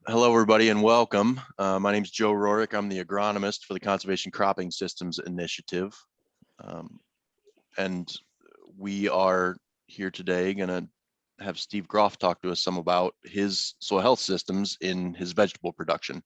Hello, everybody, and welcome. My name is Joe Rorick. I'm the agronomist for the Conservation Cropping Systems Initiative. And we are here today going to have Steve Groff talk to us some about his soil health systems in his vegetable production.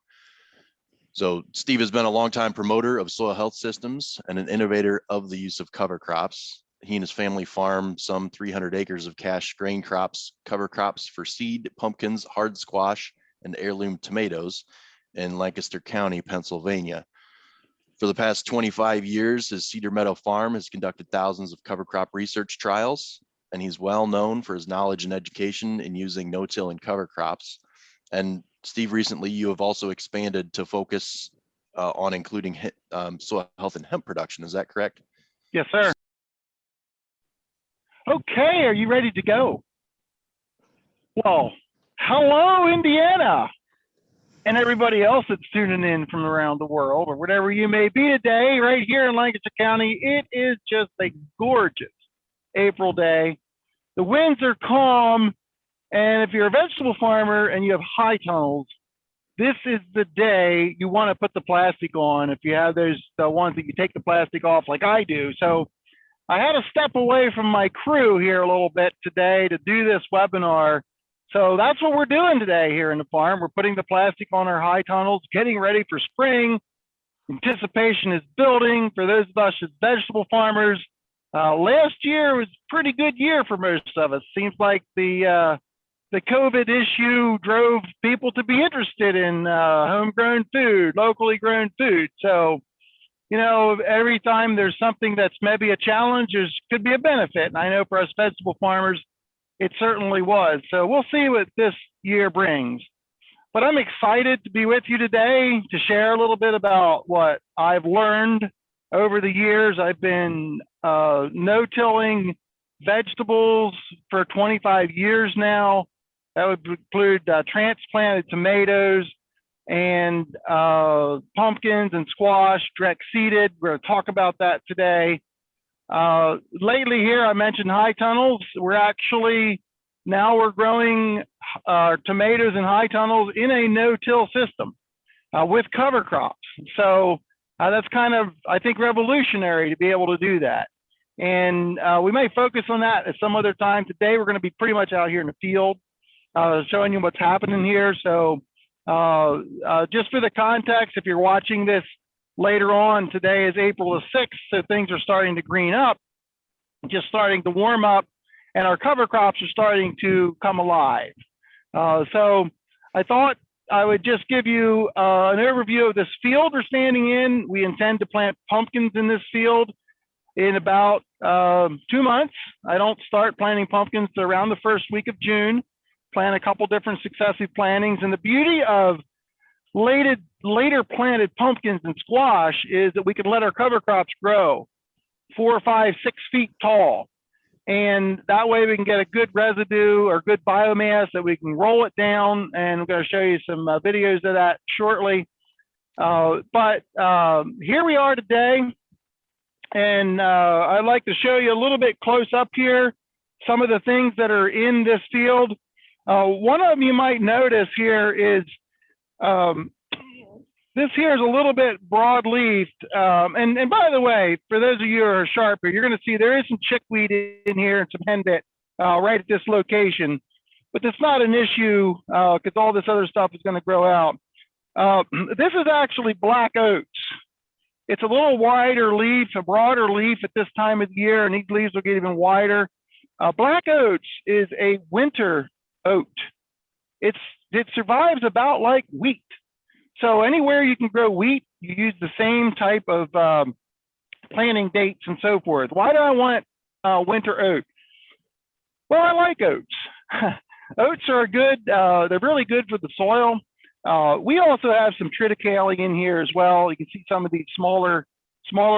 So Steve has been a longtime promoter of soil health systems and an innovator of the use of cover crops. He and his family farm some 300 acres of cash grain crops, cover crops for seed, pumpkins, hard squash, and heirloom tomatoes in Lancaster County, Pennsylvania. For the past 25 years, his Cedar Meadow Farm has conducted thousands of cover crop research trials, and he's well known for his knowledge and education in using no-till and cover crops. And Steve, recently you have also expanded to focus on including soil health and hemp production. Is that correct? Yes, sir. Okay, are you ready to go? Well, hello, Indiana, and everybody else that's tuning in from around the world or whatever you may be today, right here in Lancaster County. It is just a gorgeous April day. The winds are calm, and if you're a vegetable farmer and you have high tunnels, this is the day you want to put the plastic on. If you have those ones that you take the plastic off like I do. So I had to step away from my crew here a little bit today to do this webinar. So that's what we're doing today here in the farm. We're putting the plastic on our high tunnels, getting ready for spring. Anticipation is building for those of us as vegetable farmers. Last year was a pretty good year for most of us. Seems like the COVID issue drove people to be interested in homegrown food, locally grown food. So, you know, every time there's something that's maybe a challenge, there could be a benefit. And I know for us vegetable farmers, it certainly was. So we'll see what this year brings. But I'm excited to be with you today to share a little bit about what I've learned over the years. I've been no-tilling vegetables for 25 years now. That would include transplanted tomatoes and pumpkins and squash, direct seeded. We're going to talk about that today. Lately here, I mentioned high tunnels. We're growing tomatoes in high tunnels in a no-till system with cover crops. So that's kind of, I think, revolutionary to be able to do that. And we may focus on that at some other time. Today, we're going to be pretty much out here in the field showing you what's happening here. So just for the context, if you're watching this later on, today is April the 6th, so things are starting to green up, just starting to warm up, and our cover crops are starting to come alive. So I thought I would just give you an overview of this field we're standing in. We intend to plant pumpkins in this field in about 2 months. I don't start planting pumpkins till around the first week of June. Plant a couple different successive plantings, and the beauty of later planted pumpkins and squash is that we can let our cover crops grow 4, 5, 6 feet tall. And that way we can get a good residue or good biomass that we can roll it down. And I'm going to show you some videos of that shortly. But here we are today. And I'd like to show you a little bit close up here, some of the things that are in this field. One of them you might notice here is this here is a little bit broadleafed. And by the way, for those of you who are sharper, you're going to see there is some chickweed in here and some henbit right at this location. But that's not an issue because all this other stuff is going to grow out. This is actually black oats. It's a little wider leaf, a broader leaf at this time of the year, and these leaves will get even wider. Black oats is a winter oat. It survives about like wheat. So anywhere you can grow wheat, you use the same type of planting dates and so forth. Why do I want winter oat? Well, I like oats. Oats are good. They're really good for the soil. We also have some triticale in here as well. You can see some of these smaller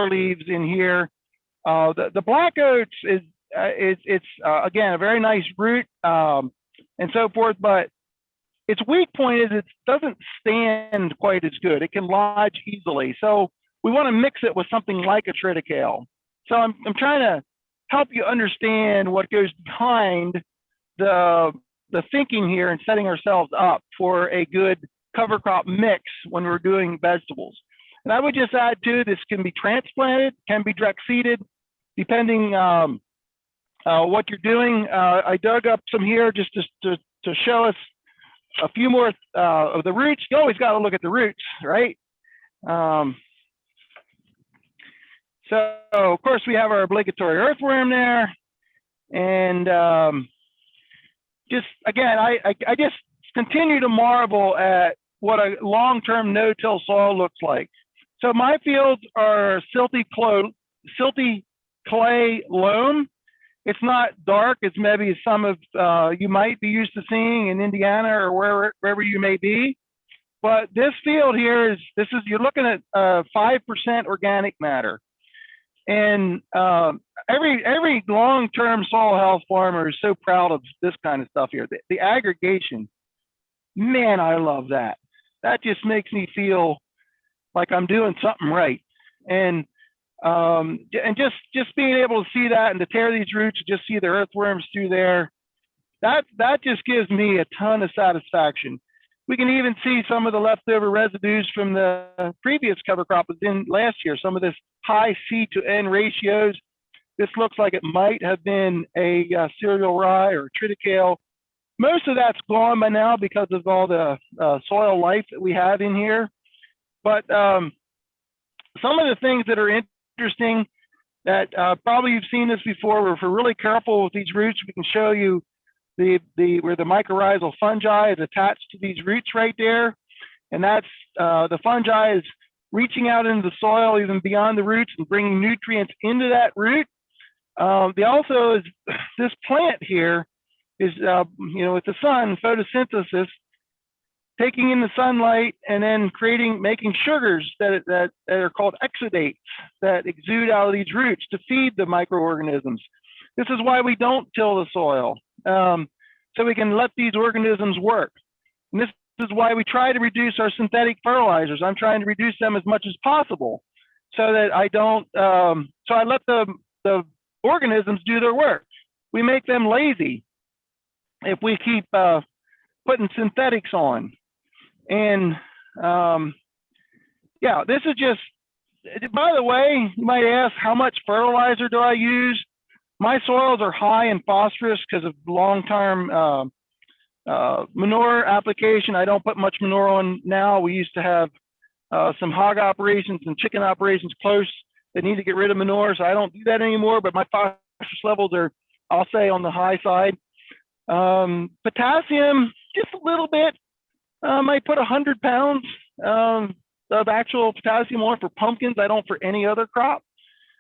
leaves in here. The black oats is again a very nice root and so forth, but its weak point is it doesn't stand quite as good. It can lodge easily. So we want to mix it with something like a triticale. So I'm trying to help you understand what goes behind the the thinking here and setting ourselves up for a good cover crop mix when we're doing vegetables. And I would just add too, this can be transplanted, can be direct seeded, depending what you're doing. I dug up some here just to show us a few more of the roots. You always got to look at the roots, right? So of course we have our obligatory earthworm there, and just again, I just continue to marvel at what a long-term no-till soil looks like. So my fields are silty clay loam. It's not dark as maybe some of you might be used to seeing in Indiana or wherever you may be. But this field here you're looking at 5% organic matter. And every long-term soil health farmer is so proud of this kind of stuff here. The aggregation, man, I love that. That just makes me feel like I'm doing something right. And just being able to see that and to tear these roots, just see the earthworms through there, that just gives me a ton of satisfaction. We can even see some of the leftover residues from the previous cover crop was in last year, some of this high C to N ratios. This looks like it might have been a cereal rye or triticale. Most of that's gone by now because of all the soil life that we have in here. But some of the things that are interesting that probably you've seen this before, if we're really careful with these roots, we can show you where the mycorrhizal fungi is attached to these roots right there. And that's the fungi is reaching out into the soil even beyond the roots and bringing nutrients into that root. Also is this plant here is, with the sun, photosynthesis, taking in the sunlight and then making sugars that are called exudates that exude out of these roots to feed the microorganisms. This is why we don't till the soil, so we can let these organisms work. And this is why we try to reduce our synthetic fertilizers. I'm trying to reduce them as much as possible so that I don't, so I let the organisms do their work. We make them lazy if we keep putting synthetics on. And yeah, this is just, by the way, you might ask, how much fertilizer do I use? My soils are high in phosphorus because of long-term manure application. I don't put much manure on now. We used to have some hog operations and chicken operations close that need to get rid of manure, so I don't do that anymore, but my phosphorus levels are, I'll say, on the high side. Potassium, just a little bit. I put 100 pounds of actual potassium on for pumpkins. I don't for any other crop.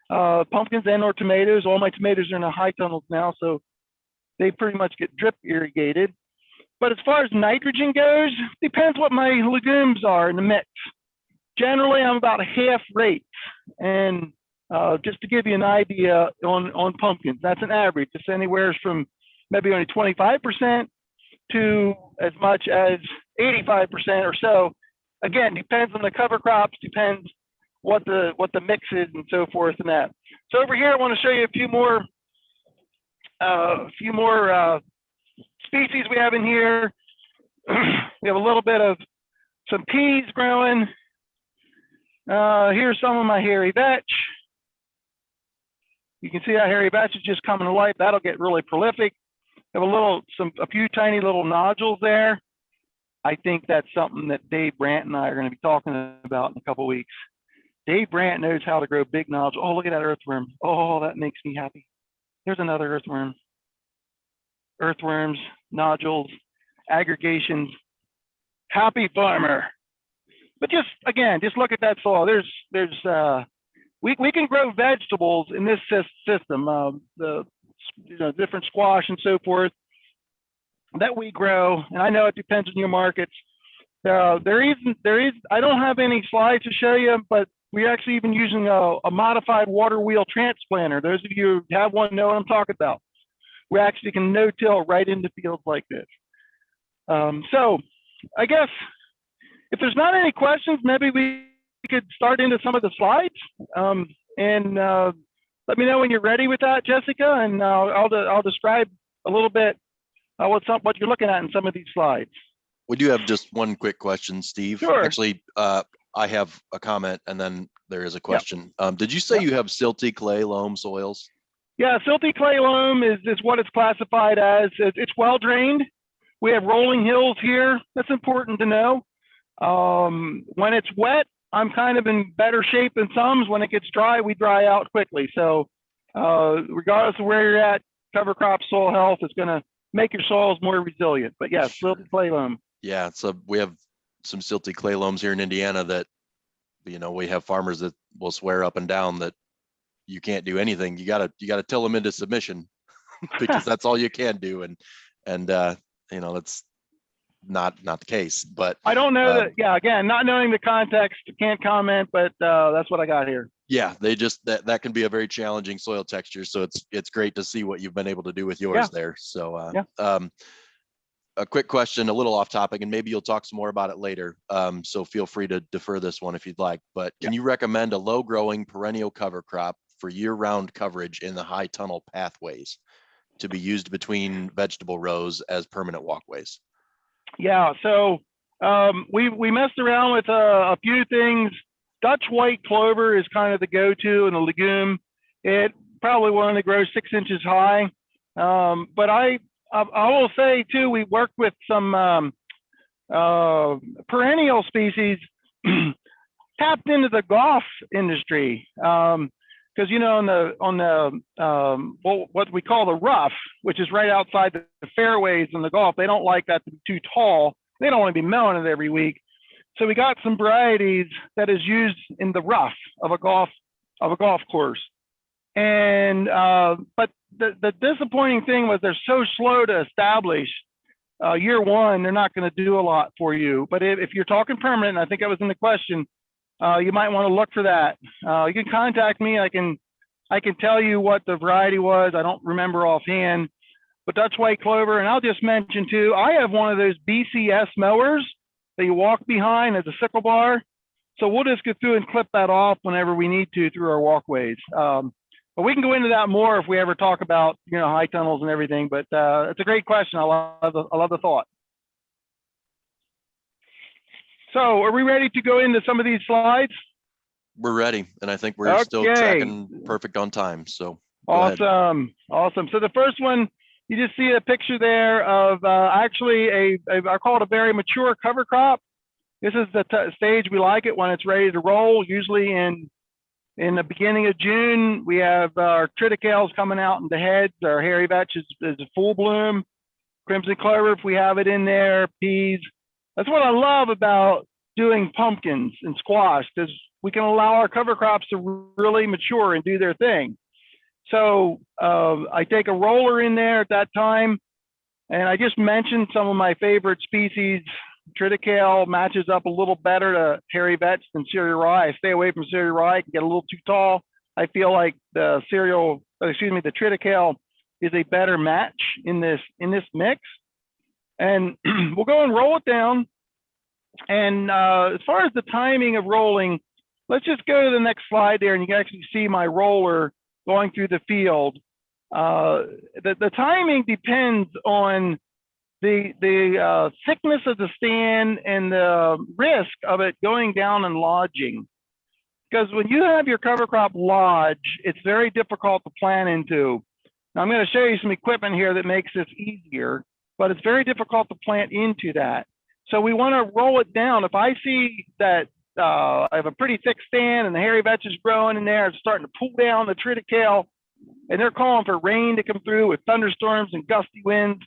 Pumpkins and or tomatoes. All my tomatoes are in the high tunnels now, so they pretty much get drip irrigated. But as far as nitrogen goes, depends what my legumes are in the mix. Generally, I'm about half rate. And just to give you an idea on pumpkins, that's an average. It's anywhere from maybe only 25% to as much as 85% or so. Again, depends on the cover crops, depends what the mix is and so forth and that. So over here, I want to show you a few more species we have in here. We have a little bit of some peas growing. Here's some of my hairy vetch. You can see how hairy vetch is just coming to life. That'll get really prolific. Have a few tiny little nodules there. I think that's something that Dave Brandt and I are going to be talking about in a couple of weeks. Dave Brandt knows how to grow big nodules. Oh, look at that earthworm. Oh, that makes me happy. Here's another earthworm. Earthworms, nodules, aggregations. Happy farmer. But just again, just look at that soil. We can grow vegetables in this system. The different squash and so forth that we grow, and I know it depends on your markets. There is. I don't have any slides to show you, but we're actually even using a modified water wheel transplanter. Those of you who have one know what I'm talking about. We actually can no-till right into fields like this. So I guess if there's not any questions, maybe we could start into some of the slides. And let me know when you're ready with that, Jessica, and I'll describe a little bit what you're looking at in some of these slides. We do have just one quick question, Steve. Sure. Actually, I have a comment and then there is a question. Did you say Yep. you have silty clay loam soils? Yeah, silty clay loam is what it's classified as. It's well drained. We have rolling hills here. That's important to know. When it's wet, I'm kind of in better shape than some. When it gets dry, we dry out quickly. So regardless of where you're at, cover crop soil health is going to make your soils more resilient. But yes, Sure. silty clay loam. Yeah, so we have some silty clay loams here in Indiana that, you know, we have farmers that will swear up and down that you can't do anything. You gotta till them into submission because that's all you can do. And you know, that's not the case. But I don't know that. Yeah, again, not knowing the context, can't comment. But that's what I got here. yeah, they just that can be a very challenging soil texture. So it's great to see what you've been able to do with yours there. So a quick question, a little off topic, and maybe you'll talk some more about it later. So feel free to defer this one if you'd like. But can you recommend a low growing perennial cover crop for year-round coverage in the high tunnel pathways to be used between vegetable rows as permanent walkways? Yeah, so we messed around with a few things. Dutch white clover is kind of the go-to in a legume. It probably will only grow 6 inches high. But I will say too, we worked with some perennial species tapped into the golf industry. Because you know, on the what we call the rough, which is right outside the fairways in the golf, they don't like that to be too tall. They don't want to be mowing it every week. So we got some varieties that is used in the rough of a golf course. And but the disappointing thing was they're so slow to establish. Year one, they're not going to do a lot for you. But if you're talking permanent, and I think that was in the question, you might want to look for that. You can contact me. I can tell you what the variety was. I don't remember offhand, but Dutch white clover. And I'll just mention too, I have one of those BCS mowers that you walk behind as a sickle bar. So we'll just go through and clip that off whenever we need to through our walkways. But we can go into that more if we ever talk about, you know, high tunnels and everything. But it's a great question. I love the thought. So are we ready to go into some of these slides? We're ready, and I think we're still tracking perfect on time. So awesome. So the first one, you just see a picture there of actually I call it a very mature cover crop. This is the stage we like it when it's ready to roll. Usually in the beginning of June, we have our triticales coming out in the heads. Our hairy vetch is full bloom. Crimson clover, if we have it in there, peas. That's what I love about doing pumpkins and squash, because we can allow our cover crops to really mature and do their thing. So I take a roller in there at that time, and I just mentioned some of my favorite species. Triticale matches up a little better to hairy vetch than cereal rye. I stay away from cereal rye; it can get a little too tall. I feel like the triticale is a better match in this mix. And we'll go and roll it down. And as far as the timing of rolling, let's just go to the next slide there, and you can actually see my roller going through the field. The timing depends on the thickness of the stand and the risk of it going down and lodging. Because when you have your cover crop lodge, it's very difficult to plant into. Now, I'm going to show you some equipment here that makes this easier, but it's very difficult to plant into that. So we want to roll it down. If I see that I have a pretty thick stand and the hairy vetch is growing in there, it's starting to pull down the triticale, and they're calling for rain to come through with thunderstorms and gusty winds,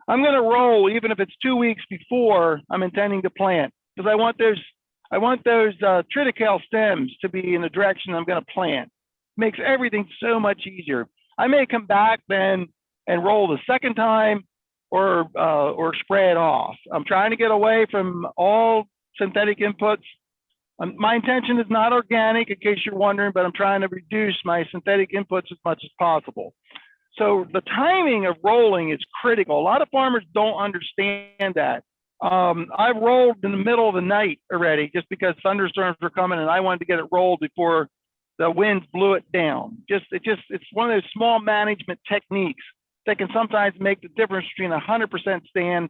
I'm going to roll even if it's 2 weeks before I'm intending to plant, because I want those triticale stems to be in the direction I'm going to plant. Makes everything so much easier. I may come back then and roll the second time or spray it off. I'm trying to get away from all synthetic inputs. My intention is not organic, in case you're wondering, but I'm trying to reduce my synthetic inputs as much as possible. So the timing of rolling is critical. A lot of farmers don't understand that. I rolled in the middle of the night already just because thunderstorms were coming and I wanted to get it rolled before the winds blew it down. It's one of those small management techniques that can sometimes make the difference between a 100% stand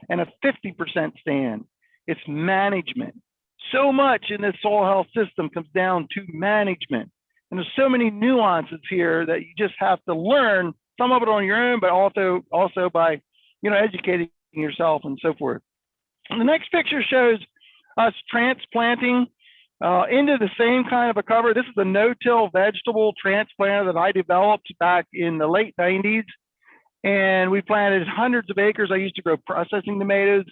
and a 50% stand. It's management. So much in this soil health system comes down to management. And there's so many nuances here that you just have to learn, some of it on your own, but also by, educating yourself and so forth. And the next picture shows us transplanting into the same kind of a cover. This is a no-till vegetable transplanter that I developed back in the late 90s. And we planted hundreds of acres. I used to grow processing tomatoes.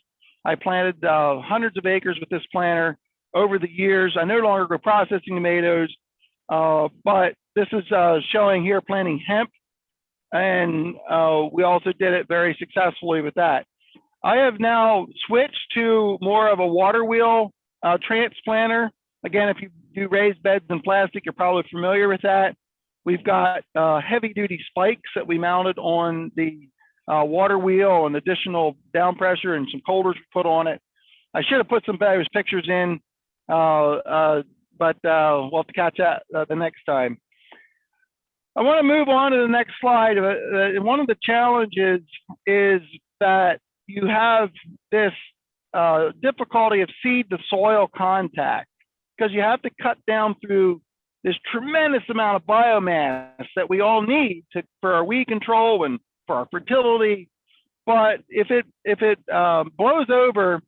I planted hundreds of acres with this planter over the years. I no longer grow processing tomatoes, but this is showing here planting hemp. And we also did it very successfully with that. I have now switched to more of a water wheel transplanter. Again, if you do raised beds in plastic, you're probably familiar with that. We've got heavy duty spikes that we mounted on the water wheel and additional down pressure and some colders put on it. I should have put some of those pictures in, but we'll have to catch that the next time. I want to move on to the next slide. One of the challenges is that you have this difficulty of seed to soil contact, because you have to cut down through this tremendous amount of biomass that we all need for our weed control and for our fertility. But if it blows over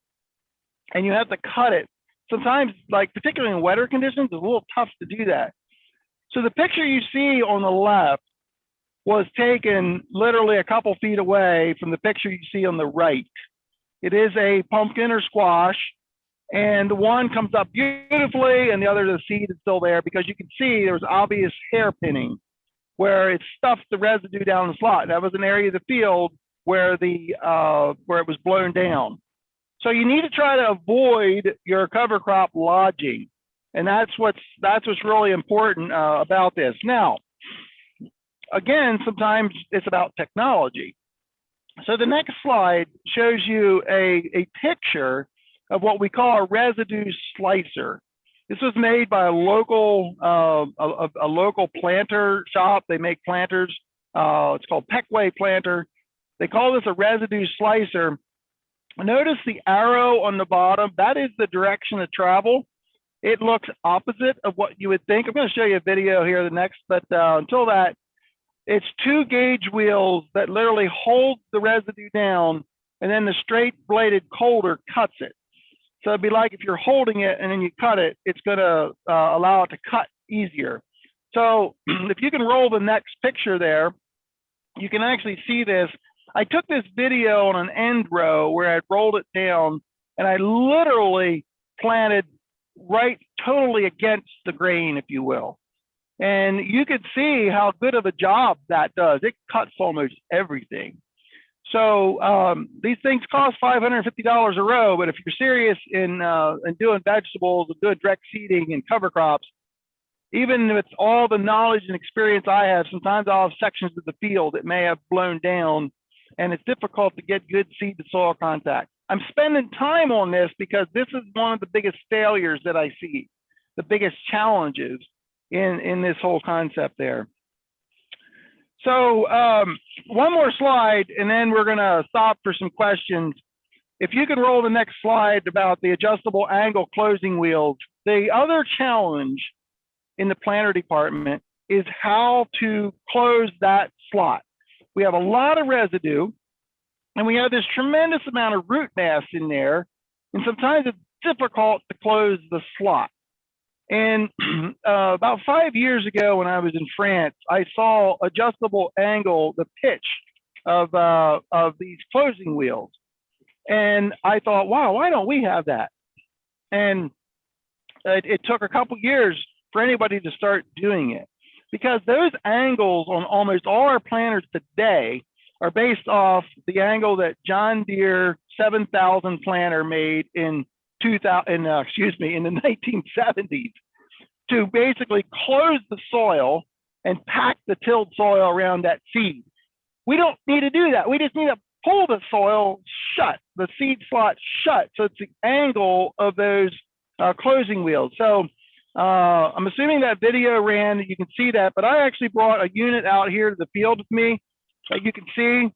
and you have to cut it, sometimes, like particularly in wetter conditions, it's a little tough to do that. So the picture you see on the left was taken literally a couple feet away from the picture you see on the right. It is a pumpkin or squash, and the one comes up beautifully and the other, the seed is still there, because you can see there was obvious hairpinning where it stuffed the residue down the slot. That was an area of the field where where it was blown down. So you need to try to avoid your cover crop lodging, and that's what's really important about this. Now, again, sometimes it's about technology. So the next slide shows you a picture of what we call a residue slicer. This was made by a local planter shop. They make planters. It's called Peckway Planter. They call this a residue slicer. Notice the arrow on the bottom. That is the direction of travel. It looks opposite of what you would think. I'm going to show you a video here the next, but until that, it's two gauge wheels that literally hold the residue down, and then the straight bladed colder cuts it. So it'd be like if you're holding it and then you cut it, it's going to allow it to cut easier. So if you can roll the next picture there, you can actually see this. I took this video on an end row where I rolled it down, and I literally planted right totally against the grain, if you will. And you could see how good of a job that does. It cuts almost everything. So these things cost $550 a row, but if you're serious in doing vegetables and doing direct seeding and cover crops, even with all the knowledge and experience I have, sometimes I'll have sections of the field that may have blown down, and it's difficult to get good seed to soil contact. I'm spending time on this because this is one of the biggest failures that I see, the biggest challenges in this whole concept there. So one more slide, and then we're going to stop for some questions. If you could roll the next slide about the adjustable angle closing wheels. The other challenge in the planter department is how to close that slot. We have a lot of residue, and we have this tremendous amount of root mass in there, and sometimes it's difficult to close the slot. And about 5 years ago, when I was in France, I saw adjustable angle, the pitch of these closing wheels. And I thought, wow, why don't we have that? And it took a couple years for anybody to start doing it, because those angles on almost all our planters today are based off the angle that John Deere 7000 planter made in the 1970s, to basically close the soil and pack the tilled soil around that seed. We don't need to do that. We just need to pull the soil shut, the seed slot shut. So it's the angle of those closing wheels. So I'm assuming that video ran, you can see that, but I actually brought a unit out here to the field with me. that you can see.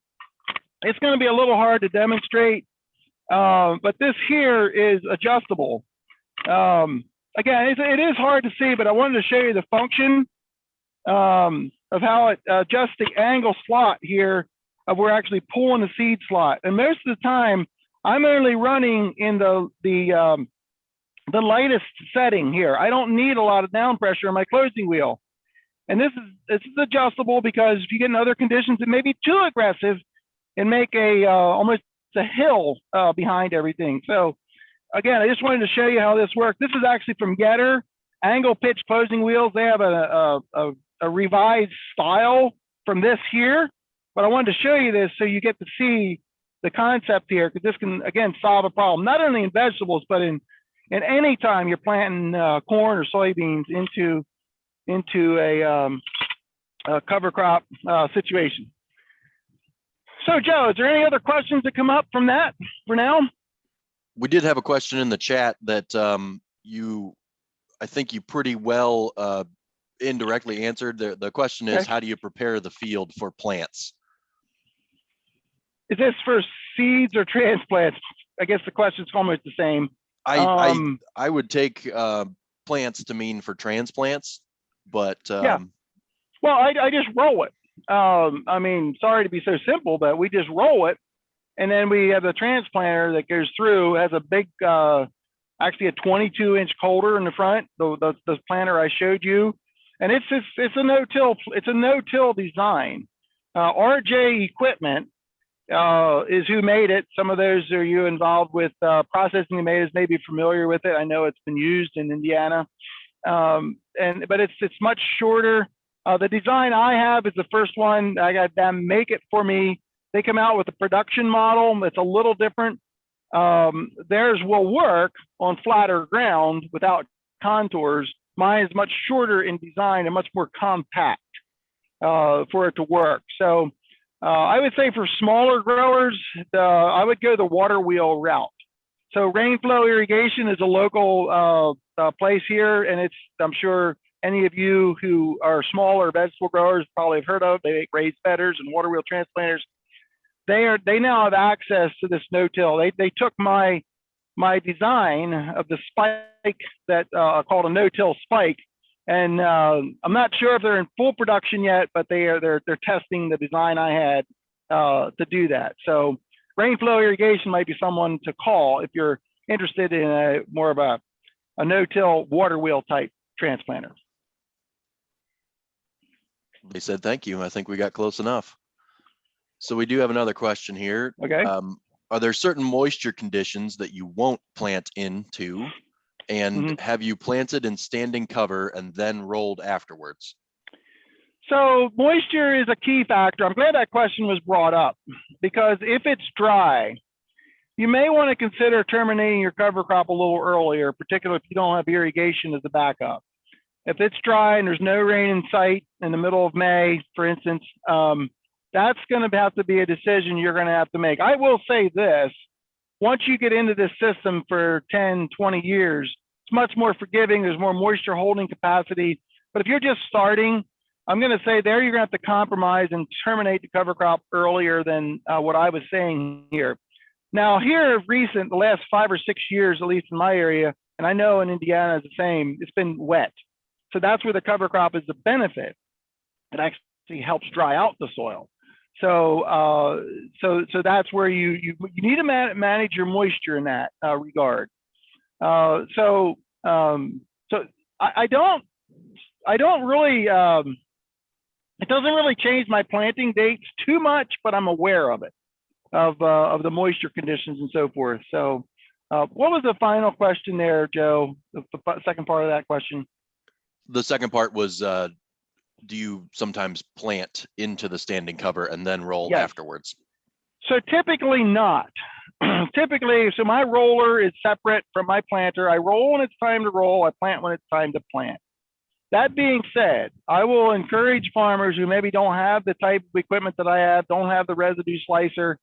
It's going to be a little hard to demonstrate, but this here is adjustable. Again, it is hard to see, but I wanted to show you the function of how it adjusts the angle slot here of where actually pulling the seed slot. And most of the time, I'm only running in the lightest setting here. I don't need a lot of down pressure in my closing wheel. And this is adjustable because if you get in other conditions, it may be too aggressive and make a almost a hill behind everything. So again, I just wanted to show you how this works. This is actually from Getter, angle pitch closing wheels. They have a revised style from this here, but I wanted to show you this so you get to see the concept here, because this can, again, solve a problem, not only in vegetables, but in any time you're planting corn or soybeans into a cover crop situation. So Joe, is there any other questions that come up from that for now? We did have a question in the chat that I think you pretty well indirectly answered. The question is, how do you prepare the field for plants? Is this for seeds or transplants? I guess the question's almost the same. I would take plants to mean for transplants, but yeah. Well, I just roll it. I mean, sorry to be so simple, but we just roll it, and then we have the transplanter that goes through, has a big, actually a 22-inch coulter in the front, the planter I showed you, and it's a no-till design. RJ Equipment is who made it. Some of those are you involved with processing tomatoes may be familiar with it. I know it's been used in Indiana, but it's much shorter. The design I have is the first one. I got them make it for me. They come out with a production model that's a little different. Theirs will work on flatter ground without contours. Mine is much shorter in design and much more compact for it to work. So I would say for smaller growers, I would go the water wheel route. So rain flow irrigation is a local place here, and I'm sure any of you who are smaller vegetable growers probably have heard of. They make raised bedders and water wheel transplanters. They now have access to this no-till. They took my design of the spike that called a no-till spike, and I'm not sure if they're in full production yet, but they're testing the design I had to do that. So rain flow irrigation might be someone to call if you're interested in more of a no-till water wheel type transplanter. They said thank you. I think we got close enough. So we do have another question here. Okay. Are there certain moisture conditions that you won't plant into? And have you planted in standing cover and then rolled afterwards? So moisture is a key factor. I'm glad that question was brought up, because if it's dry, you may want to consider terminating your cover crop a little earlier, particularly if you don't have irrigation as a backup. If it's dry and there's no rain in sight in the middle of May, for instance, that's going to have to be a decision you're going to have to make. I will say this, once you get into this system for 10, 20 years, it's much more forgiving. There's more moisture holding capacity. But if you're just starting, I'm going to say there you're going to have to compromise and terminate the cover crop earlier than what I was saying here. Now here, the last 5 or 6 years, at least in my area, and I know in Indiana it's the same, it's been wet. So that's where the cover crop is the benefit. It actually helps dry out the soil. So so that's where you need to manage your moisture in that regard. So I don't really it doesn't really change my planting dates too much, but I'm aware of it, of the moisture conditions and so forth. So what was the final question there, Joe? The second part of that question. The second part was, do you sometimes plant into the standing cover and then roll afterwards? So typically not. Typically, so my roller is separate from my planter. I roll when it's time to roll. I plant when it's time to plant. That being said, I will encourage farmers who maybe don't have the type of equipment that I have, don't have the residue slicer.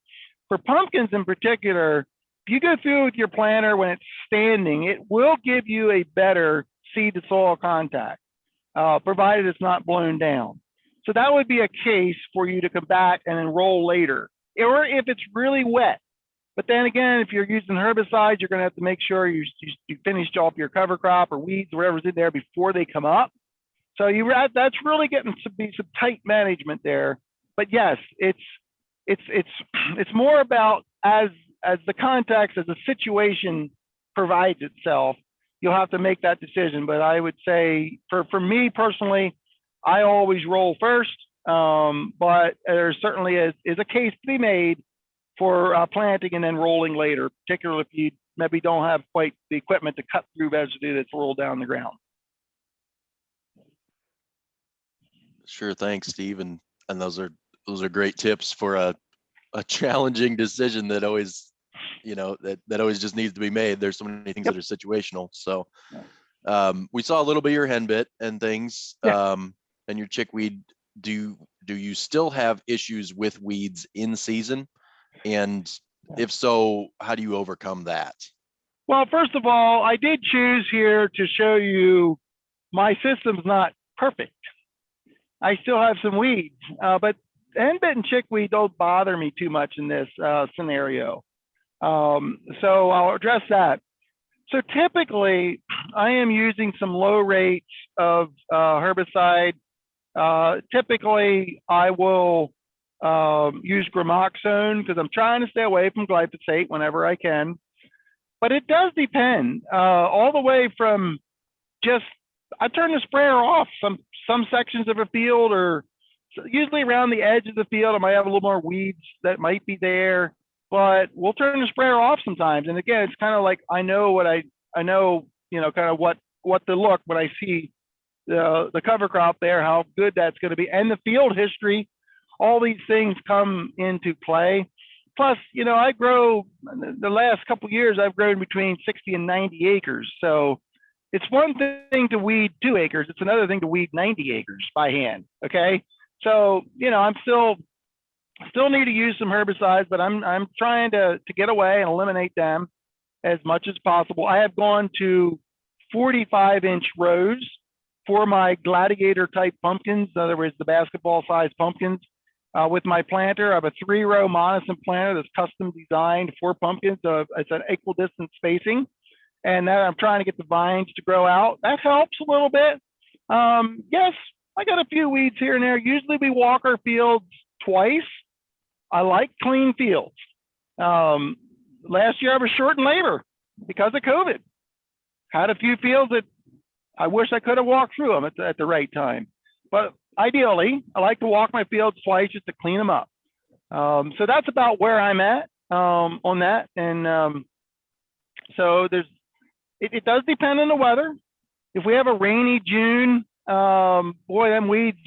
For pumpkins in particular, if you go through with your planter when it's standing, it will give you a better seed to soil contact, provided it's not blown down. So that would be a case for you to come back and then roll later, or if it's really wet. But then again, if you're using herbicides, you're going to have to make sure you finished off your cover crop or weeds, whatever's in there before they come up. So that's really getting to be some tight management there. But yes, it's more about as the context, as the situation provides itself, you'll have to make that decision. But I would say for me personally, I always roll first. But there certainly is a case to be made for planting and then rolling later, particularly if you maybe don't have quite the equipment to cut through residue that's rolled down the ground. Sure, thanks, Steve. And those are great tips for a challenging decision that always, that always just needs to be made. There's so many things that are situational. So we saw a little bit of your henbit and things, and your chickweed. Do you still have issues with weeds in season? And if so, how do you overcome that? Well, first of all, I did choose here to show you my system's not perfect. I still have some weeds, but henbit and chickweed don't bother me too much in this scenario. So I'll address that. So typically, I am using some low rates of herbicide. Typically, I will use gramoxone because I'm trying to stay away from glyphosate whenever I can. But it does depend, all the way from just, I turn the sprayer off some sections of a field, or usually around the edge of the field. I might have a little more weeds that might be there, but we'll turn the sprayer off sometimes. And again, it's kind of like I know, kind of what to look when I see the cover crop there, how good that's going to be, and the field history. All these things come into play. Plus, I grow, the last couple of years, I've grown between 60 and 90 acres. So it's one thing to weed 2 acres. It's another thing to weed 90 acres by hand. Okay. So, I'm still need to use some herbicides, but I'm trying to get away and eliminate them as much as possible. I have gone to 45-inch rows for my gladiator type pumpkins. In other words, the basketball sized pumpkins. With my planter, I have a 3-row monocin planter that's custom designed for pumpkins. So it's an equal distance spacing. And then I'm trying to get the vines to grow out. That helps a little bit. Yes, I got a few weeds here and there. Usually we walk our fields twice. I like clean fields. Last year I was short in labor because of COVID. Had a few fields that I wish I could have walked through them at the right time. But ideally, I like to walk my fields twice just to clean them up. So that's about where I'm at on that. And so it does depend on the weather. If we have a rainy June, boy, them weeds,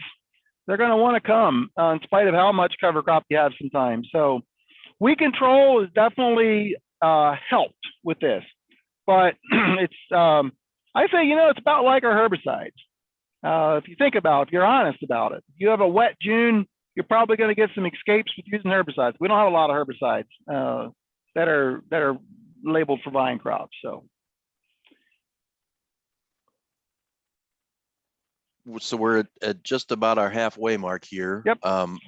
they're going to want to come in spite of how much cover crop you have sometimes. So weed control is definitely helped with this. But it's, I say, it's about like our herbicides. If you think about it, if you're honest about it, if you have a wet June, you're probably going to get some escapes with using herbicides. We don't have a lot of herbicides that are labeled for vine crops. So we're at just about our halfway mark here. Yep.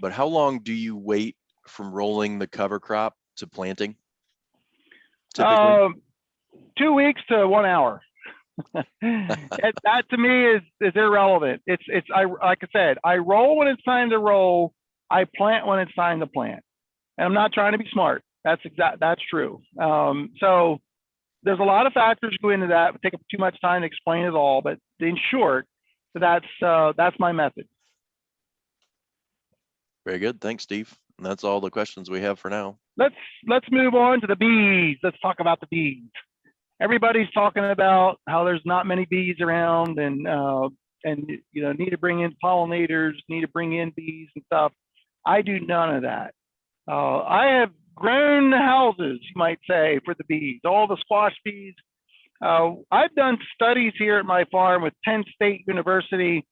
But how long do you wait from rolling the cover crop to planting? Typically? 2 weeks to 1 hour. That to me is irrelevant. Like I said, I roll when it's time to roll. I plant when it's time to plant. And I'm not trying to be smart. That's true. So there's a lot of factors go into that. It would take up too much time to explain it all, but in short, that's my method. Very good. Thanks, Steve. And that's all the questions we have for now. Let's move on to the bees. Let's talk about the bees. Everybody's talking about how there's not many bees around, and need to bring in pollinators, need to bring in bees and stuff. I do none of that. I have grown houses, you might say, for the bees, all the squash bees. I've done studies here at my farm with Penn State University.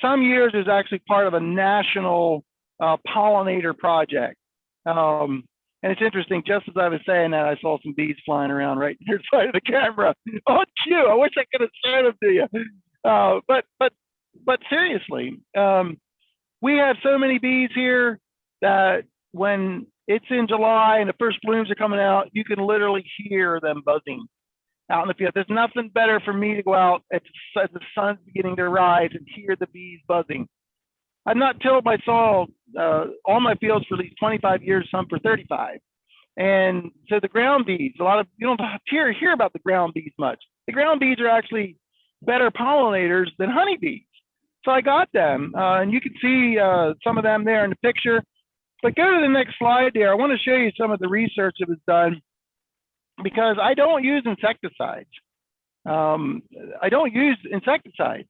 Some years it was actually part of a national pollinator project. And it's interesting, just as I was saying that, I saw some bees flying around right near the side of the camera. Oh, cute. I wish I could have shown them to you. But seriously, we have so many bees here that when it's in July and the first blooms are coming out, you can literally hear them buzzing out in the field. There's nothing better for me to go out at the sun's beginning to rise and hear the bees buzzing. I've not tilled my soil, all my fields for at least 25 years, some for 35. And so the ground bees, you don't hear about the ground bees much. The ground bees are actually better pollinators than honeybees. So I got them, and you can see some of them there in the picture. But go to the next slide there. I want to show you some of the research that was done, because I don't use insecticides. I don't use insecticides.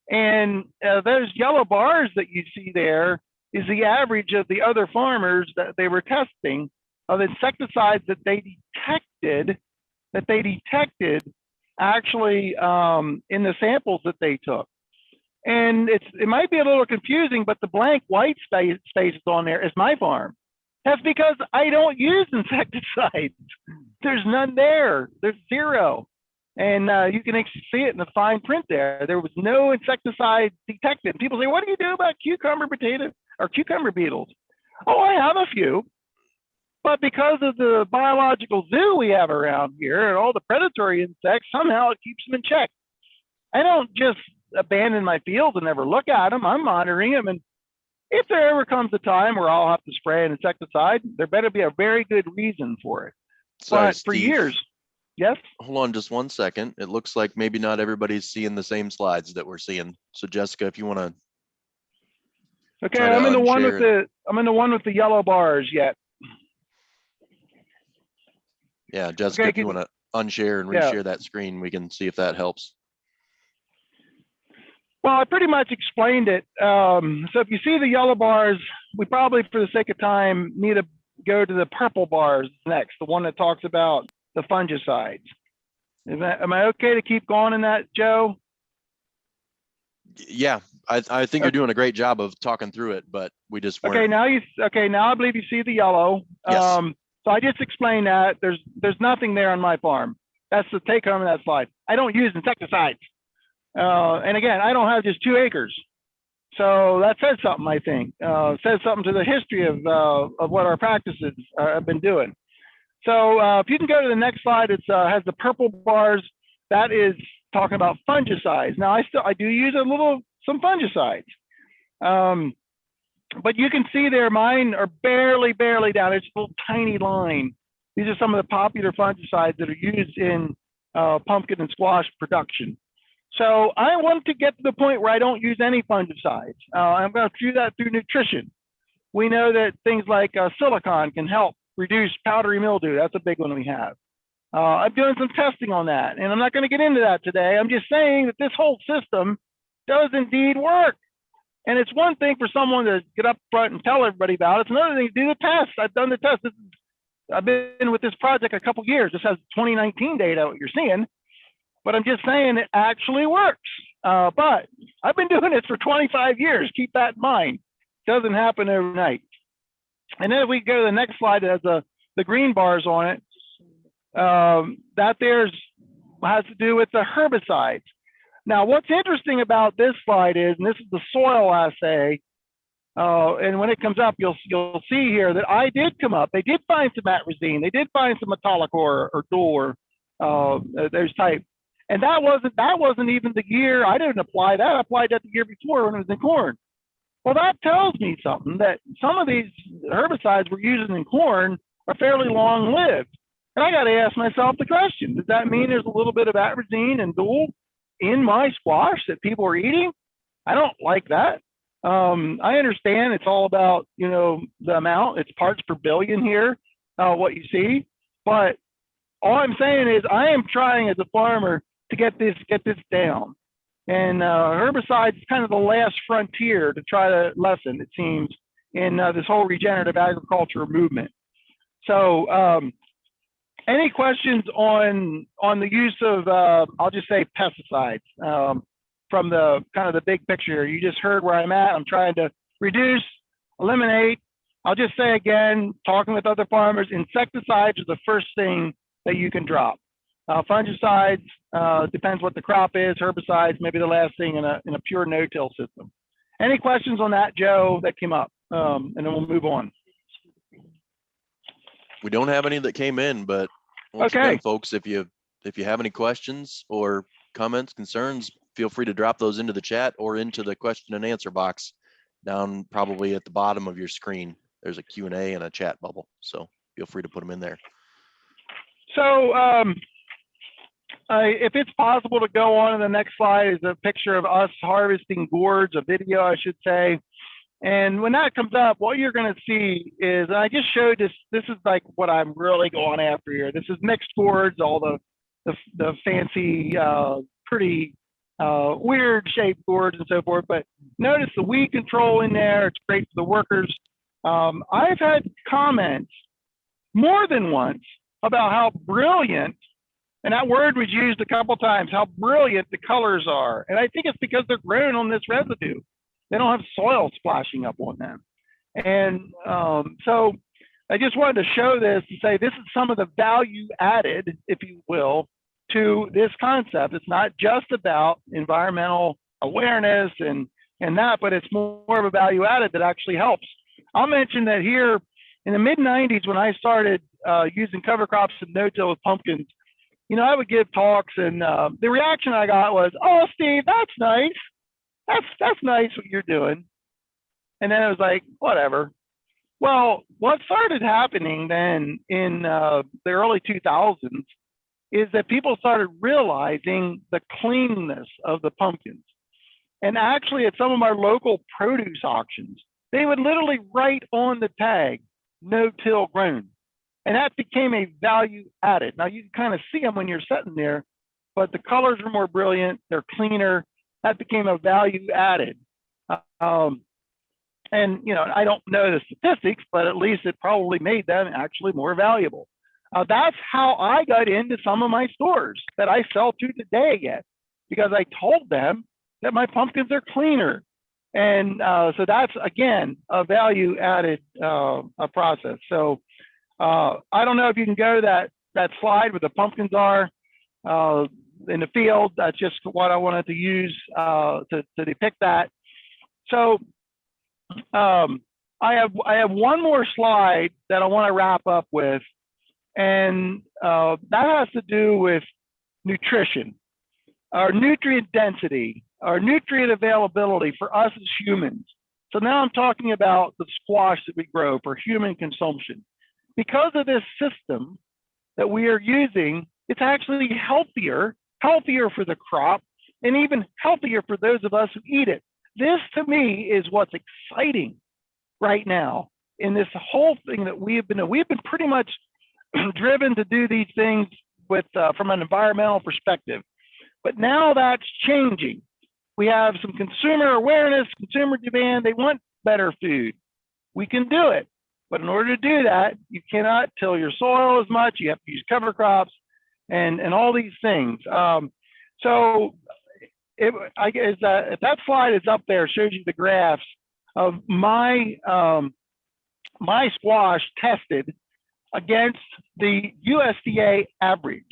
And those yellow bars that you see there is the average of the other farmers that they were testing of insecticides that they detected actually in the samples that they took. And it might be a little confusing, but the blank white spaces on there is my farm. That's because I don't use insecticides. There's none there. There's zero. And you can see it in the fine print there. There was no insecticide detected. People say, what do you do about cucumber beetles? Oh, I have a few. But because of the biological zoo we have around here and all the predatory insects, somehow it keeps them in check. I don't just abandon my fields and never look at them. I'm monitoring them. And if there ever comes a time where I'll have to spray an insecticide, there better be a very good reason for it. Sorry, but for Steve, years, yes? hold on just one second. It looks like maybe not everybody's seeing the same slides that we're seeing. So Jessica, if you want to. Okay, I'm in the one with the yellow bars yet. Yeah, Jessica, okay, if you want to unshare and reshare that screen, we can see if that helps. Well, I pretty much explained it. So if you see the yellow bars, we probably, for the sake of time, need to go to the purple bars next, the one that talks about the fungicides. Am I okay to keep going in that, Joe? Yeah, I think you're doing a great job of talking through it, but we just weren't. Okay, now I believe you see the yellow. Yes. So I just explained that there's nothing there on my farm. That's the take home of that slide. I don't use insecticides. And again, I don't have just 2 acres. So that says something, I think. Says something to the history of what our practices have been doing. So if you can go to the next slide, it has the purple bars. That is talking about fungicides. Now I do use some fungicides. But you can see there, mine are barely down. It's a little tiny line. These are some of the popular fungicides that are used in pumpkin and squash production. So I want to get to the point where I don't use any fungicides. I'm going to do that through nutrition. We know that things like silicon can help reduce powdery mildew. That's a big one we have. I'm doing some testing on that, and I'm not going to get into that today. I'm just saying that this whole system does indeed work. And it's one thing for someone to get up front and tell everybody about it. It's another thing to do the test. I've done the test. I've been with this project a couple years. This has 2019 data, what you're seeing. But I'm just saying it actually works. But I've been doing this for 25 years. Keep that in mind. It doesn't happen overnight. And then if we go to the next slide, it has the green bars on it. That has to do with the herbicides. Now, what's interesting about this slide is, and this is the soil assay, and when it comes up, you'll see here that I did come up. They did find some atrazine. They did find some metallicor or dual those type. And that wasn't even the year. I didn't apply that. I applied that the year before when it was in corn. Well, that tells me something, that some of these herbicides we're using in corn are fairly long-lived. And I got to ask myself the question: does that mean there's a little bit of atrazine and dual in my squash that people are eating? I don't like that. I understand it's all about, the amount. It's parts per billion here, what you see. But all I'm saying is I am trying as a farmer to get this down. And herbicides is kind of the last frontier to try to lessen, it seems, in this whole regenerative agriculture movement. So any questions on the use of, I'll just say pesticides from the kind of the big picture? You just heard where I'm at. I'm trying to reduce, eliminate. I'll just say again, talking with other farmers, insecticides are the first thing that you can drop. Fungicides, depends what the crop is. Herbicides, maybe the last thing in a pure no-till system. Any questions on that, Joe, that came up? And then we'll move on. We don't have any that came in, but once Okay. again, folks, if you have any questions or comments, concerns, feel free to drop those into the chat or into the question and answer box down probably at the bottom of your screen. There's a Q&A and a chat bubble, so feel free to put them in there. So if it's possible to go on to the next slide, is a picture of us harvesting gourds, a video, I should say. And when that comes up, what you're going to see is, and I just showed this, this is like what I'm really going after here. This is mixed gourds, all the fancy, pretty weird shaped gourds and so forth. But notice the weed control in there. It's great for the workers. I've had comments more than once about how brilliant, and that word was used a couple times, how brilliant the colors are. And I think it's because they're grown on this residue. They don't have soil splashing up on them. And so I just wanted to show this to say this is some of the value added, if you will, to this concept. It's not just about environmental awareness and that, but it's more of a value added that actually helps. I'll mention that here in the mid-90s, when I started using cover crops and no-till with pumpkins, you know, I would give talks, and the reaction I got was, "Oh, Steve, that's nice. That's nice what you're doing." And then I was like, whatever. Well, what started happening then in the early 2000s is that people started realizing the cleanness of the pumpkins. And actually at some of our local produce auctions, they would literally write on the tag, no-till grown. And that became a value added. Now you can kind of see them when you're sitting there, but the colors are more brilliant, they're cleaner. That became a value added. And you know, I don't know the statistics, but at least it probably made them actually more valuable. That's how I got into some of my stores that I sell to today yet, because I told them that my pumpkins are cleaner. And so that's, again, a value added process. So I don't know if you can go to that slide where the pumpkins are in the field. That's just what I wanted to use to depict that. So I have one more slide that I want to wrap up with, and that has to do with nutrition, our nutrient density, our nutrient availability for us as humans. So now I'm talking about the squash that we grow for human consumption. Because of this system that we are using, it's actually healthier for the crop, and even healthier for those of us who eat it. This, to me, is what's exciting right now in this whole thing that we've been pretty much driven to do these things with from an environmental perspective. But now that's changing. We have some consumer awareness, consumer demand. They want better food. We can do it. But in order to do that, you cannot till your soil as much. You have to use cover crops and all these things. So I guess if that slide is up there, shows you the graphs of my my squash tested against the USDA average.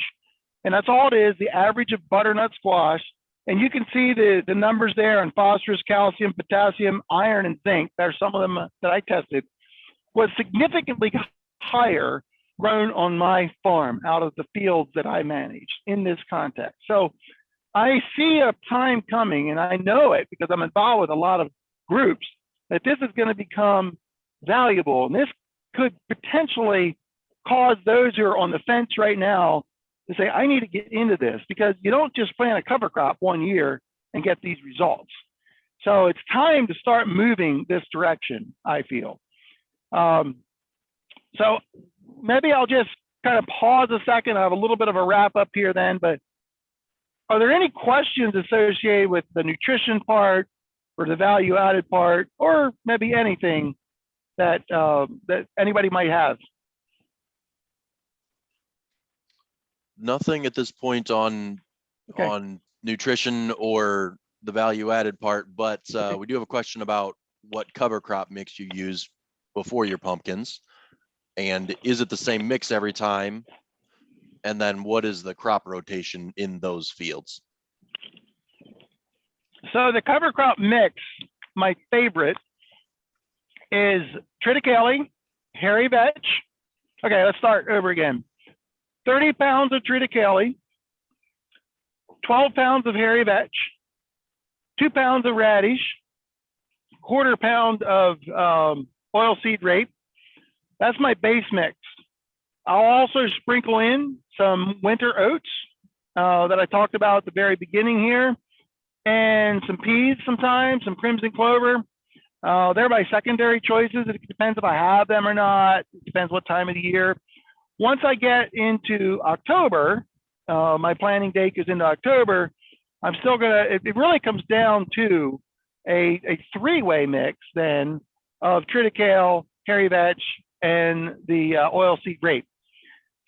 And that's all it is, the average of butternut squash. And you can see the numbers there on phosphorus, calcium, potassium, iron, and zinc. There's some of them that I tested, was significantly higher grown on my farm out of the fields that I manage in this context. So I see a time coming, and I know it because I'm involved with a lot of groups, that this is going to become valuable. And this could potentially cause those who are on the fence right now to say, I need to get into this, because you don't just plant a cover crop one year and get these results. So it's time to start moving this direction, I feel. So maybe I'll just kind of pause a second. I have a little bit of a wrap up here then, but are there any questions associated with the nutrition part or the value added part, or maybe anything that that anybody might have? Nothing at this point on nutrition or the value added part, but we do have a question about what cover crop mix you use before your pumpkins, and is it the same mix every time? And then what is the crop rotation in those fields? So the cover crop mix my favorite is triticale, hairy vetch. Okay, let's start over again. 30 pounds of triticale, 12 pounds of hairy vetch, 2 pounds of radish, quarter pound of oilseed rape. That's my base mix. I'll also sprinkle in some winter oats that I talked about at the very beginning here, and some peas sometimes, some crimson clover. They're my secondary choices. It depends if I have them or not. It depends what time of the year. Once I get into October, my planting date goes into October, I'm still gonna, it really comes down to a three-way mix then of triticale, hairy vetch, and the oilseed rape.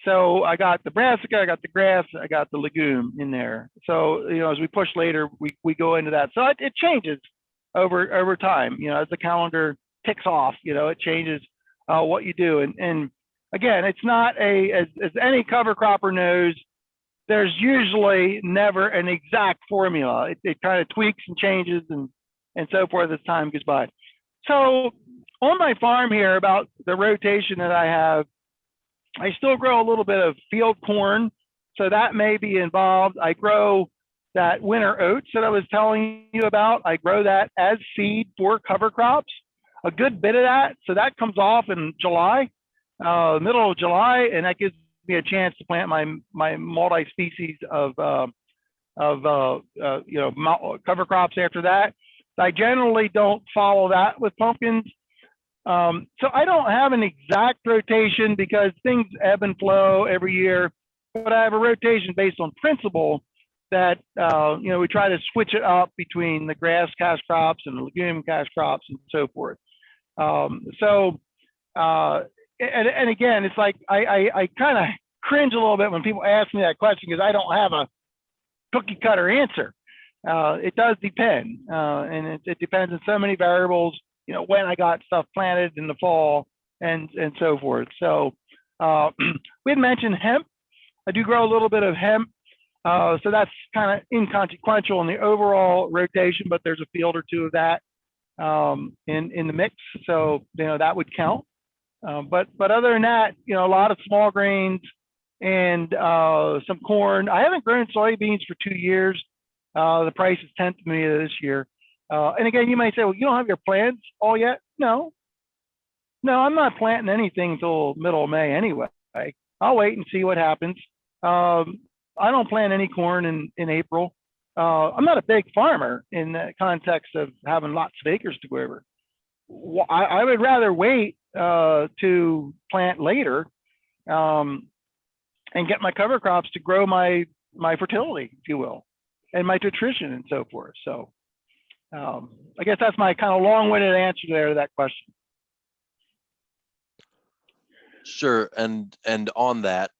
So I got the brassica, I got the grass, I got the legume in there. So, you know, as we push later, we go into that. So it changes over time, you know, as the calendar ticks off, you know, it changes what you do. And again, it's not as any cover cropper knows, there's usually never an exact formula. It kind of tweaks and changes and so forth as time goes by. So on my farm here, about the rotation that I have, I still grow a little bit of field corn, so that may be involved. I grow that winter oats that I was telling you about. I grow that as seed for cover crops, a good bit of that. So that comes off in July, middle of July, and that gives me a chance to plant my multi-species of you know, cover crops after that. I generally don't follow that with pumpkins. So I don't have an exact rotation because things ebb and flow every year, but I have a rotation based on principle that, you know, we try to switch it up between the grass cash crops and the legume cash crops and so forth. And again, it's like, I kind of cringe a little bit when people ask me that question because I don't have a cookie cutter answer. It does depend, and it depends on so many variables, you know, when I got stuff planted in the fall and so forth. So we had mentioned hemp. I do grow a little bit of hemp. So that's kind of inconsequential in the overall rotation, but there's a field or two of that in the mix. So, you know, that would count. But other than that, you know, a lot of small grains and some corn. I haven't grown soybeans for 2 years. The price is tempting me this year. And again, you might say, well, you don't have your plants all yet. No, I'm not planting anything until middle of May anyway. I'll wait and see what happens. I don't plant any corn in April. I'm not a big farmer in the context of having lots of acres to go over. I would rather wait to plant later and get my cover crops to grow my fertility, if you will, and my nutrition and so forth. So I guess that's my kind of long-winded answer there to that question. Sure. And on that,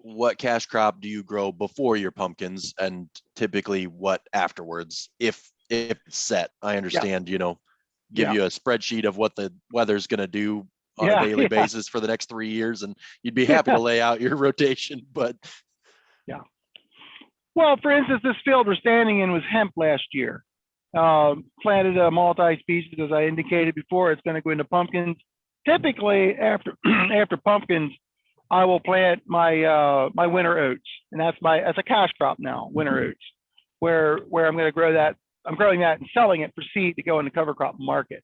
what cash crop do you grow before your pumpkins, and typically what afterwards, if it's set? I understand, you know, give you a spreadsheet of what the weather's going to do on a daily basis for the next 3 years, and you'd be happy to lay out your rotation, but well, for instance, this field we're standing in was hemp last year. Planted a multi-species, as I indicated before. It's going to go into pumpkins. Typically, after pumpkins, I will plant my my winter oats, and that's a cash crop now, winter oats, where I'm going to grow that. I'm growing that and selling it for seed to go in the cover crop market.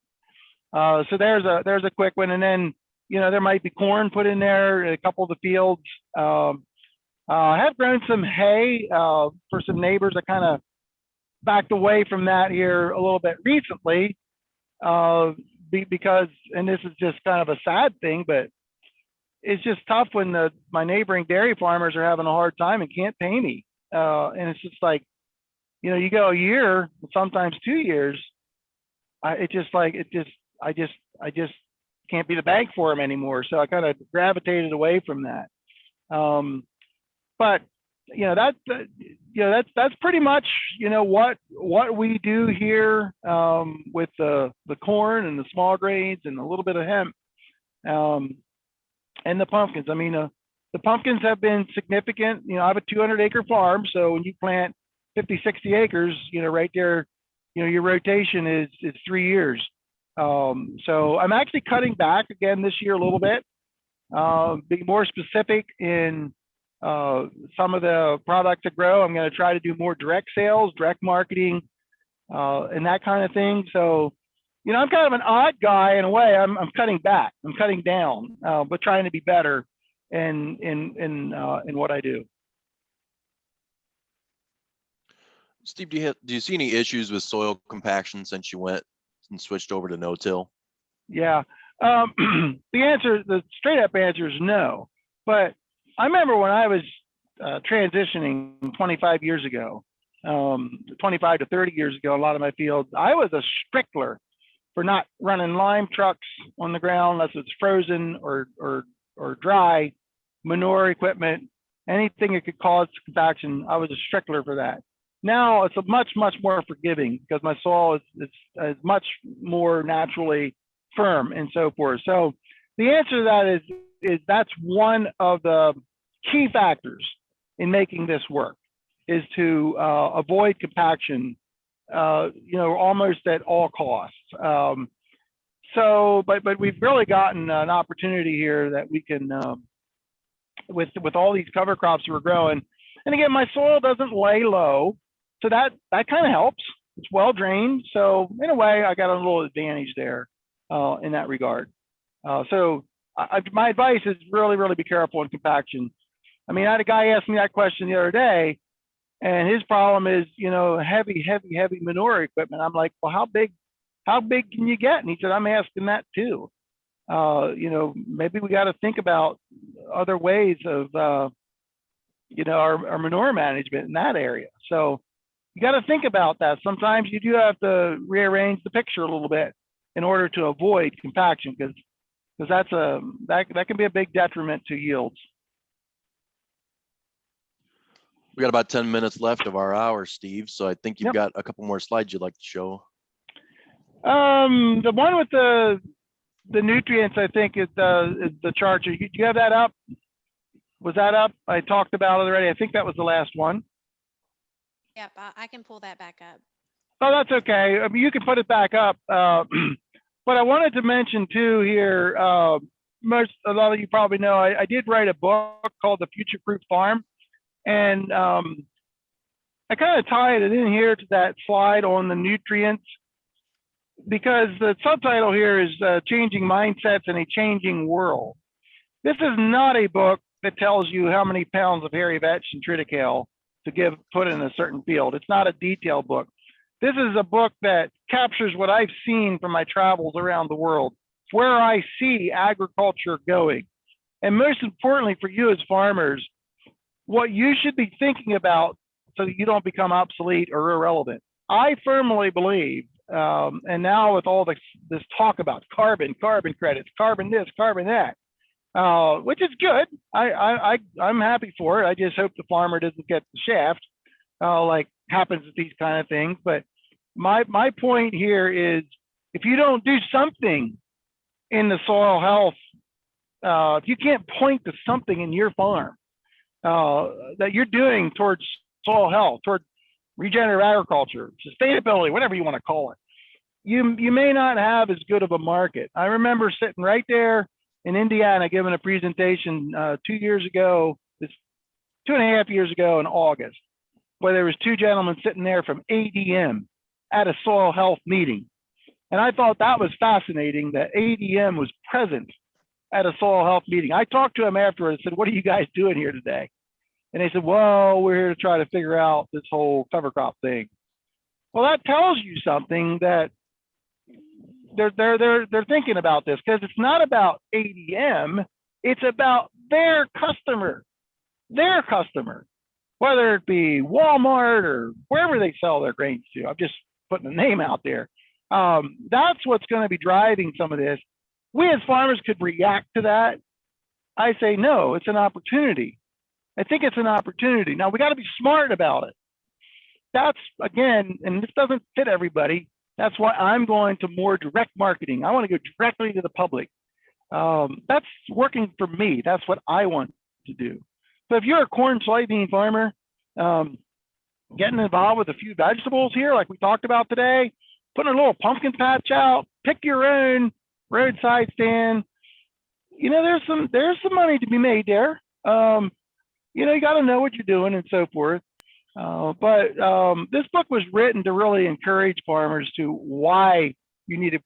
So there's a quick one, and then, you know, there might be corn put in there in a couple of the fields. I have grown some hay for some neighbors. I kind of backed away from that here a little bit recently because, and this is just kind of a sad thing, but it's just tough when my neighboring dairy farmers are having a hard time and can't pay me. And it's just like, you know, you go a year, sometimes 2 years. I just can't be the bank for them anymore. So I kind of gravitated away from that. But you know, that's pretty much, you know, what we do here with the corn and the small grains and a little bit of hemp and the pumpkins. I mean, the pumpkins have been significant. You know, I have a 200-acre farm, so when you plant 50, 60 acres, you know, right there, your rotation is 3 years. So I'm actually cutting back again this year a little bit, being more specific in some of the products I grow. I'm going to try to do more direct sales, direct marketing, and that kind of thing. So, I'm kind of an odd guy in a way. I'm cutting back, I'm cutting down, but trying to be better in what I do. Steve, do you see any issues with soil compaction since you went and switched over to no-till? Yeah. The straight up answer is no. But I remember when I was transitioning 25 years ago, 25 to 30 years ago, a lot of my fields, I was a stickler for not running lime trucks on the ground unless it's frozen or dry, manure equipment, anything that could cause compaction. I was a stickler for that. Now it's a much more forgiving because my soil is much more naturally firm and so forth. So the answer to that is that's one of the key factors in making this work, is to avoid compaction, almost at all costs. But we've really gotten an opportunity here that we can, with all these cover crops we're growing. And again, my soil doesn't lay low, so that kind of helps. It's well drained, so in a way, I got a little advantage there in that regard. My advice is really be careful in compaction. I mean, I had a guy ask me that question the other day, and his problem is, heavy manure equipment. I'm like, well, how big can you get? And he said, I'm asking that too. Maybe we got to think about other ways of, our manure management in that area. So you got to think about that. Sometimes you do have to rearrange the picture a little bit in order to avoid compaction, because that can be a big detriment to yields. We got about 10 minutes left of our hour, Steve. So I think you've got a couple more slides you'd like to show. The one with the nutrients, I think, is the chart. Do you have that up? Was that up? I talked about it already. I think that was the last one. Yep, I can pull that back up. Oh, that's okay. I mean, you can put it back up. But I wanted to mention too here, a lot of you probably know, I did write a book called The Future Proof Farm. And I kind of tied it in here to that slide on the nutrients, because the subtitle here is Changing Mindsets in a Changing World. This is not a book that tells you how many pounds of hairy vetch and triticale to put in a certain field. It's not a detailed book. This is a book that captures what I've seen from my travels around the world. It's where I see agriculture going. And most importantly for you as farmers, what you should be thinking about so that you don't become obsolete or irrelevant. I firmly believe, and now with all this talk about carbon credits, carbon this, carbon that, which is good. I'm happy for it. I just hope the farmer doesn't get the shaft, like happens with these kind of things. But my point here is, if you don't do something in the soil health, if you can't point to something in your farm that you're doing towards soil health, toward regenerative agriculture, sustainability, whatever you want to call it, you may not have as good of a market. I remember sitting right there in Indiana giving a presentation 2 years ago, 2.5 years ago in August, where there was two gentlemen sitting there from ADM at a soil health meeting. And I thought that was fascinating that ADM was present at a soil health meeting. I talked to them afterwards and said, what are you guys doing here today? And they said, well, we're here to try to figure out this whole cover crop thing. Well, that tells you something, that they're thinking about this, because it's not about ADM, it's about their customer, whether it be Walmart or wherever they sell their grains to. I'm just putting a name out there. That's what's going to be driving some of this. We as farmers could react to that. I say, no, it's an opportunity. I think it's an opportunity. Now we got to be smart about it. That's, again, and this doesn't fit everybody. That's why I'm going to more direct marketing. I want to go directly to the public. That's working for me. That's what I want to do. So if you're a corn soybean farmer, getting involved with a few vegetables here, like we talked about today, putting a little pumpkin patch out, pick your own roadside stand. You know, there's some money to be made there. You know, you got to know what you're doing and so forth. But this book was written to really encourage farmers to why you need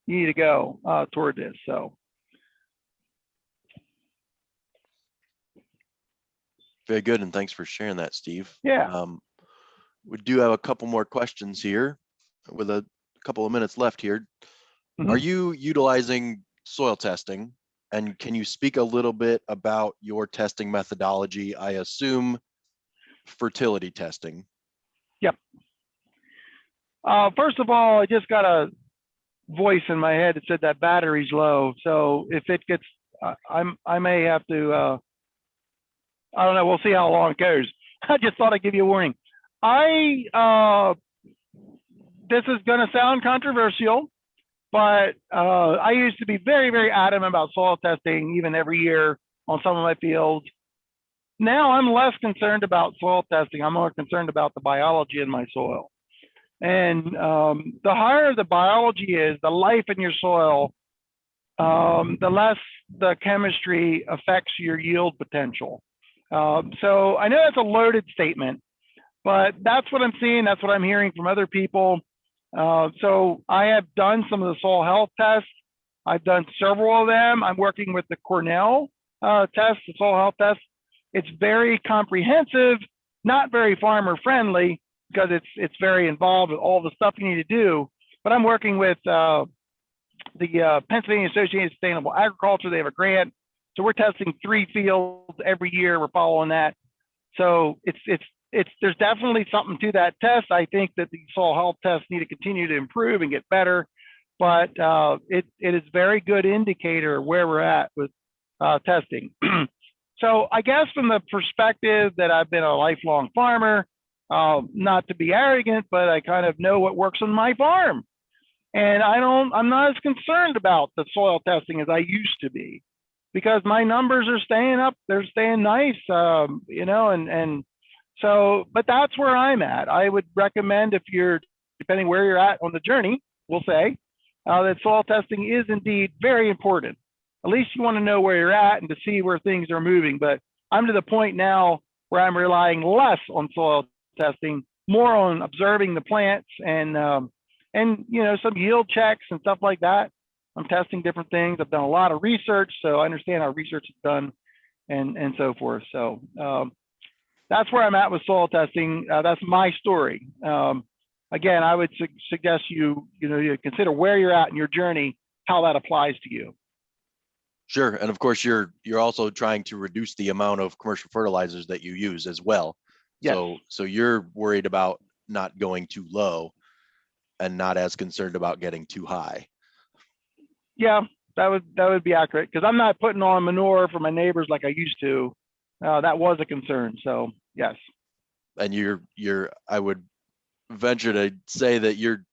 to go toward this. So. Very good, and thanks for sharing that, Steve. Yeah. We do have a couple more questions here with a couple of minutes left here. Mhm. Are you utilizing soil testing? And can you speak a little bit about your testing methodology? I assume fertility testing. Yep. First of all, I just got a voice in my head that said that battery's low. So if it gets, I may have to, I don't know. We'll see how long it goes. I just thought I'd give you a warning. This is going to sound controversial, but I used to be very, very adamant about soil testing, even every year on some of my fields. Now I'm less concerned about soil testing. I'm more concerned about the biology in my soil. And the higher the biology is, the life in your soil, the less the chemistry affects your yield potential. So I know that's a loaded statement, but that's what I'm seeing. That's what I'm hearing from other people. So I have done some of the soil health tests. I've done several of them. I'm working with the Cornell test, the soil health test. It's very comprehensive, not very farmer friendly because it's very involved with all the stuff you need to do. But I'm working with the Pennsylvania Association of Sustainable Agriculture. They have a grant. So we're testing 3 fields every year. We're following that. So there's definitely something to that test. I think that the soil health tests need to continue to improve and get better, but it is a very good indicator where we're at with testing. So I guess from the perspective that I've been a lifelong farmer, not to be arrogant, but I kind of know what works on my farm. And I'm not as concerned about the soil testing as I used to be, because my numbers are staying up, they're staying nice, you know, and so, but that's where I'm at. I would recommend, if you're, depending where you're at on the journey, we'll say, that soil testing is indeed very important. At least you want to know where you're at and to see where things are moving. But I'm to the point now where I'm relying less on soil testing, more on observing the plants and you know, some yield checks and stuff like that. I'm testing different things. I've done a lot of research, so I understand how research is done and so forth. So that's where I'm at with soil testing. That's my story. Again, I would suggest you consider where you're at in your journey, how that applies to you. Sure, and of course you're also trying to reduce the amount of commercial fertilizers that you use as well. Yes. So you're worried about not going too low and not as concerned about getting too high. Yeah, that would be accurate, because I'm not putting on manure for my neighbors like I used to. That was a concern. So yes. And I would venture to say that you're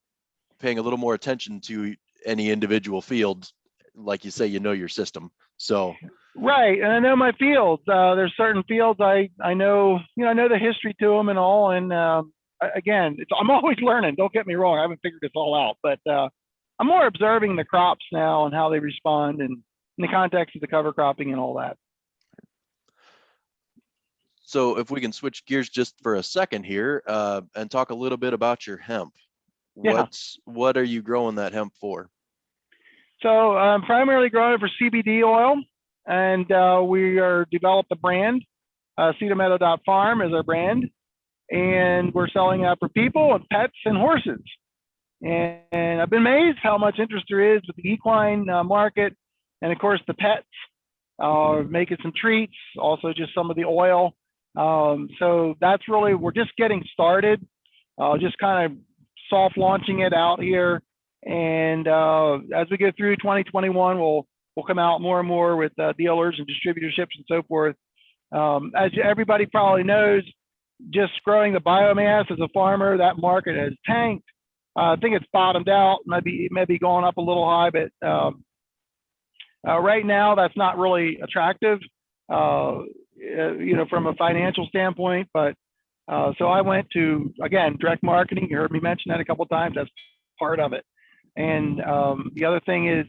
paying a little more attention to any individual field. Like you say, you know your system. So right, and I know my fields. There's certain fields I know, I know the history to them and all. And again, I'm always learning. Don't get me wrong, I haven't figured this all out, but I'm more observing the crops now and how they respond, and in the context of the cover cropping and all that. So if we can switch gears just for a second here and talk a little bit about your hemp. Yeah. What are you growing that hemp for? So I'm primarily growing it for CBD oil, and we are developed a brand. Cedar Meadow Farm is our brand, and we're selling it for people and pets and horses. And I've been amazed how much interest there is with the equine market, and of course the pets. Making some treats, also just some of the oil. So that's really, we're just getting started, just kind of soft launching it out here. And as we go through 2021, we'll come out more and more with dealers and distributorships and so forth. As everybody probably knows, just growing the biomass as a farmer, that market has tanked. I think it's bottomed out, maybe going up a little high, but right now that's not really attractive, from a financial standpoint. But So I went to, again, direct marketing. You heard me mention that a couple of times. That's part of it. And the other thing is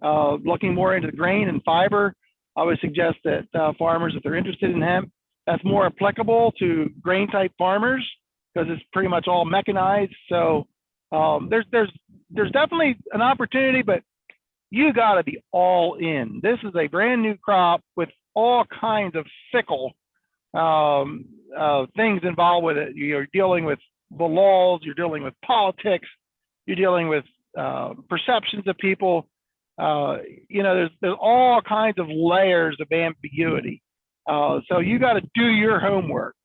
looking more into grain and fiber. I would suggest that farmers, if they're interested in hemp, that's more applicable to grain type farmers because it's pretty much all mechanized. So there's definitely an opportunity, but you got to be all in. This is a brand new crop with all kinds of fickle things involved with it. You're dealing with the laws, you're dealing with politics, you're dealing with perceptions of people. There's all kinds of layers of ambiguity. So you got to do your homework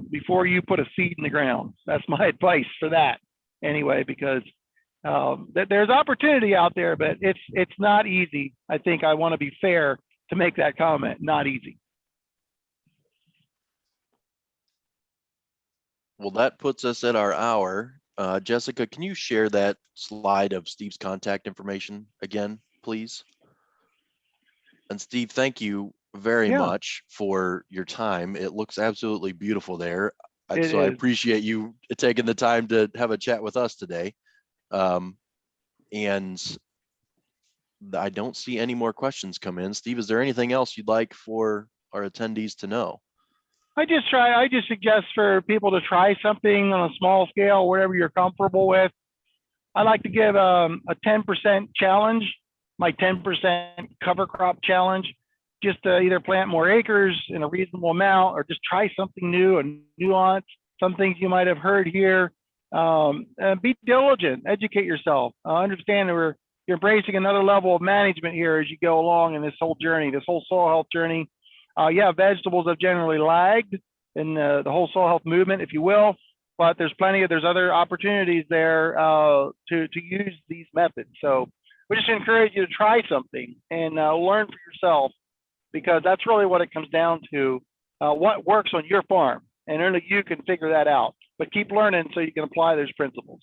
before you put a seed in the ground. That's my advice for that anyway, because there's opportunity out there, but it's not easy. I think I want to be fair to make that comment. Not easy. Well, that puts us at our hour. Jessica, can you share that slide of Steve's contact information again, please? And Steve, thank you very much for your time. It looks absolutely beautiful there. I appreciate you taking the time to have a chat with us today. And I don't see any more questions come in. Steve, is there anything else you'd like for our attendees to know? I just suggest for people to try something on a small scale, whatever you're comfortable with. I like to give a 10% challenge, my 10% cover crop challenge, just to either plant more acres in a reasonable amount or just try something new and nuance, some things you might have heard here. And be diligent, educate yourself. Understand that you're embracing another level of management here as you go along in this whole journey, this whole soil health journey. Vegetables have generally lagged in the whole soil health movement, if you will, but there's other opportunities there to use these methods. So we just encourage you to try something and learn for yourself, because that's really what it comes down to, what works on your farm, and only you can figure that out. But keep learning so you can apply those principles.